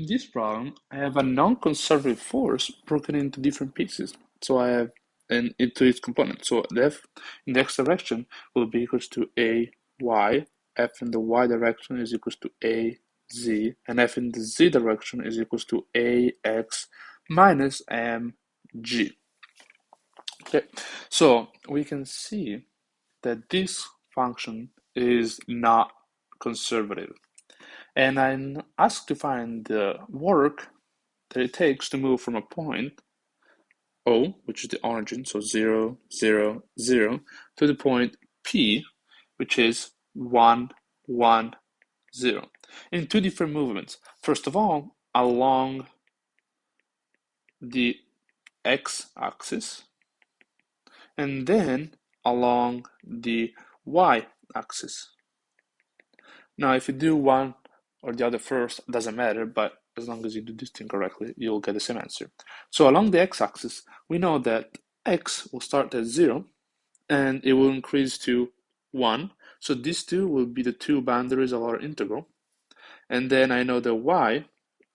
in this problem, I have a non-conservative force broken into different pieces. So I have into its components. So the F in the x direction will be equals to a y, F in the y direction is equals to a z, and F in the z direction is equals to a x minus mg. Okay, so we can see that this function is not conservative. And I'm asked to find the work that it takes to move from a point O, which is the origin, so 0, 0, 0, to the point P, which is 1, 1, 0, in two different movements. First of all, along the x-axis, and then along the y-axis. Now, if you do one or the other first, doesn't matter, but as long as you do this thing correctly, you'll get the same answer. So along the x-axis, we know that x will start at 0, and it will increase to 1. So these two will be the two boundaries of our integral. And then I know that y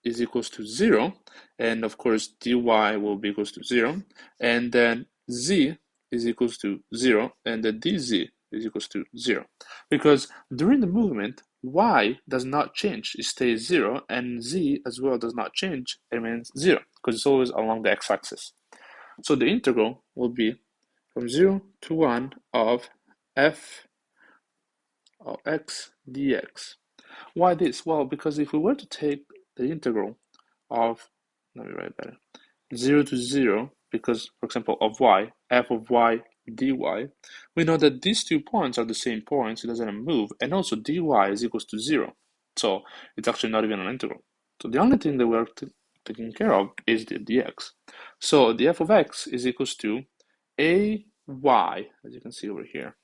is equals to 0, and of course dy will be equals to 0, and then z is equals to 0, and the dz is equals to 0. Because during the movement, y does not change, it stays 0, and z as well does not change, it remains 0, because it's always along the x-axis. So the integral will be from 0 to 1 of f of x dx. Why this? Well, because if we were to take the integral of, let me write better, 0 to 0, because, for example, of y, f of y dy, we know that these 2 points are the same points, it doesn't move, and also dy is equals to 0. So it's actually not even an integral. So the only thing that we're taking care of is the dx. So the f of x is equals to a y, as you can see over here.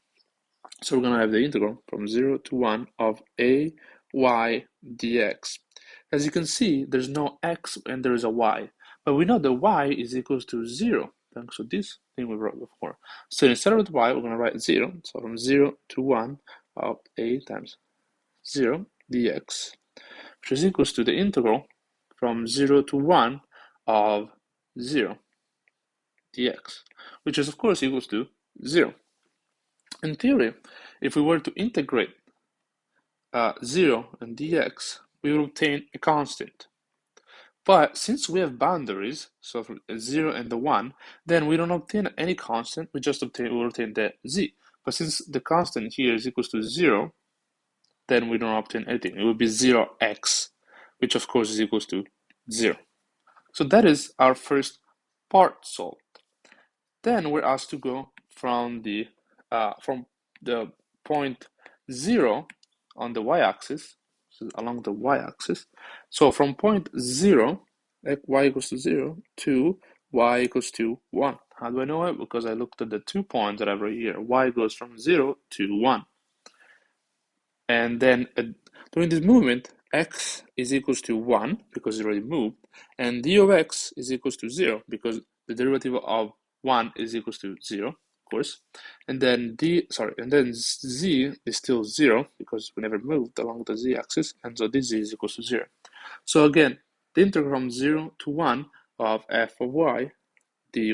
So we're going to have the integral from 0 to 1 of a y dx. As you can see, there's no x and there is a y, but we know that y is equals to 0, thanks to this thing we wrote before. So instead of the y, we're going to write 0. So from 0 to 1 of a times 0 dx, which is equals to the integral from 0 to 1 of 0 dx, which is of course equals to 0. In theory, if we were to integrate 0 and dx, we will obtain a constant. But since we have boundaries, so from 0 and the 1, then we don't obtain any constant, we will obtain the z. But since the constant here is equals to 0, then we don't obtain anything. It will be 0x, which of course is equals to 0. So that is our first part solved. Then we're asked to go from the point 0 on the y-axis, so along the y-axis. So from point 0, y equals to 0, to y equals to 1. How do I know it? Because I looked at the 2 points that I have right here. Y goes from 0 to 1. And then during this movement, x is equals to 1, because it already moved, and d of x is equals to 0, because the derivative of 1 is equals to 0, of course. And then z is still 0, because we never moved along the z-axis, and so this z is equals to 0. So again, the integral from 0 to 1 of f of y dy.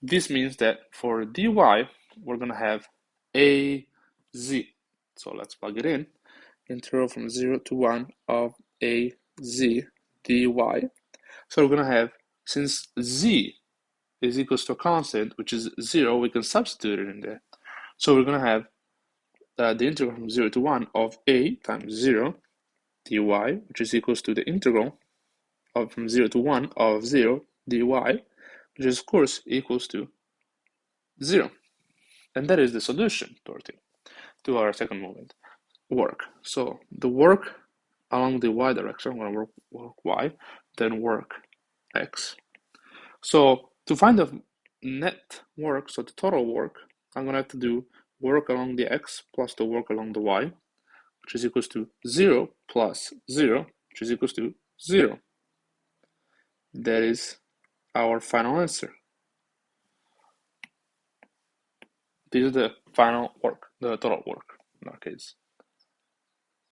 This means that for dy, we're going to have a z. So let's plug it in. Integral from 0 to 1 of a z dy. So we're going to have, since z is equals to a constant, which is 0, we can substitute it in there. So we're going to have the integral from 0 to 1 of a times 0 dy, which is equals to the integral of from 0 to 1 of 0 dy, which is of course equals to 0. And that is the solution to our second movement, work. So the work along the y direction, I'm going to work y, then work x. So to find the net work, so the total work, I'm going to have to do work along the x plus the work along the y, which is equals to 0 plus 0, which is equals to 0. That is our final answer. This is the final work, the total work in our case.